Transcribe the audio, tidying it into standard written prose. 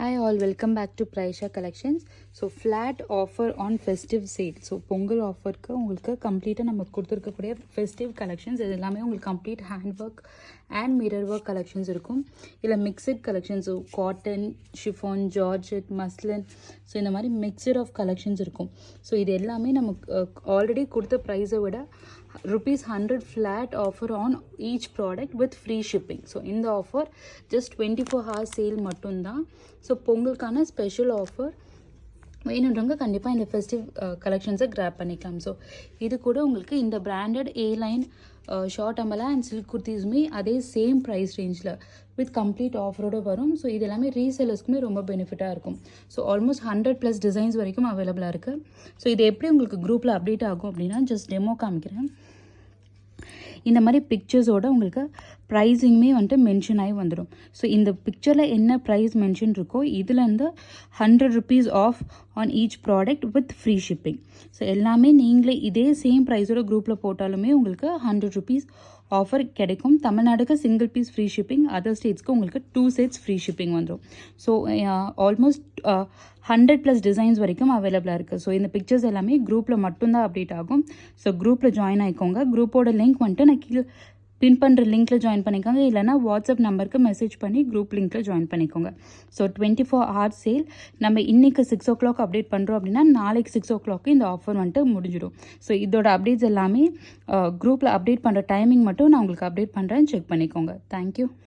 Hi all, welcome back to Praisha Collections. So flat offer on festive sale. So Pongal ஆஃபருக்கு உங்களுக்கு கம்ப்ளீட்டாக நம்ம கொடுத்துருக்கக்கூடிய festive collections இது எல்லாமே உங்களுக்கு complete hand work and mirror work collections இருக்கும். இல்லை mixed collections cotton, chiffon, georgette, muslin, so இந்த மாதிரி மிக்சர் ஆஃப் கலெக்ஷன்ஸ் இருக்கும். ஸோ இது எல்லாமே நமக்கு ஆல்ரெடி கொடுத்த ப்ரைஸை விட ₹100 flat offer on each product with free shipping. So in the offer just 24 hours sale மட்டும்தான். ஸோ பொங்கலுக்கான ஸ்பெஷல் ஆஃபர் வேணுன்றவங்க கண்டிப்பாக இந்த ஃபெஸ்டிவ் கலெக்ஷன்ஸை கிராப் பண்ணிக்கலாம். ஸோ இது கூட உங்களுக்கு இந்த branded A-line short umbrella and silk குர்த்திஸுமே அதே சேம் ப்ரைஸ் ரேஞ்சில் வித் கம்ப்ளீட் ஆஃபரோடு வரும். ஸோ இது எல்லாமே ரீசேலர்ஸ்க்குமே ரொம்ப பெனிஃபிட்டாக இருக்கும். ஸோ ஆல்மோஸ்ட் 100+ டிசைன்ஸ் வரைக்கும் அவைலபிளாக இருக்குது. ஸோ இது எப்படி உங்களுக்கு குரூப்பில் அப்டேட் ஆகும் அப்படின்னா ஜஸ்ட் டெமோ காமிக்கிறேன். இந்த மாதிரி பிக்சர்ஸோட உங்களுக்கு ப்ரைஸிங்குமே வந்துட்டு மென்ஷன் ஆகி வந்துடும். ஸோ இந்த பிக்சரில் என்ன ப்ரைஸ் மென்ஷன் இருக்கோ இதுலேருந்து ₹100 off on each product with free shipping. So எல்லாமே நீங்களே இதே சேம் ப்ரைஸோட குரூப்பில் போட்டாலுமே உங்களுக்கு ₹100 ஆஃபர் கிடைக்கும். தமிழ்நாடுக்கு single piece free shipping, other ஸ்டேட்ஸ்க்கு உங்களுக்கு 2 sets ஃப்ரீ ஷிப்பிங் வந்துடும். ஸோ ஆல்மோஸ்ட் 100+ டிசைன்ஸ் வரைக்கும் அவைலபிளாக இருக்குது. ஸோ இந்த பிக்சர்ஸ் எல்லாமே குரூப்பில் மட்டும்தான் அப்டேட் ஆகும். ஸோ குரூப்பில் ஜாயின் ஆகிக்கோங்க. குரூப்போட லிங்க் வந்துட்டு நான் கீழே பின் பண்ணுற லிங்க்கில் ஜாயின் பண்ணிக்கோங்க. இல்லைனா வாட்ஸ்அப் நம்பருக்கு மெசேஜ் பண்ணி குரூப் லிங்க்கில் ஜாயின் பண்ணிக்கோங்க. ஸோ 24 hours சேல் நம்ம இன்றைக்கி 6 o'clock அப்டேட் பண்ணுறோம் அப்படின்னா நாளைக்கு 6 o'clock இந்த ஆஃபர் வந்துட்டு முடிஞ்சிடும். ஸோ இதோட அப்டேட்ஸ் எல்லாமே குரூப்பில் அப்டேட் பண்ணுற டைமிங் மட்டும் நான் உங்களுக்கு அப்டேட் பண்ணுறேன், செக் பண்ணிக்கோங்க. தேங்க்யூ.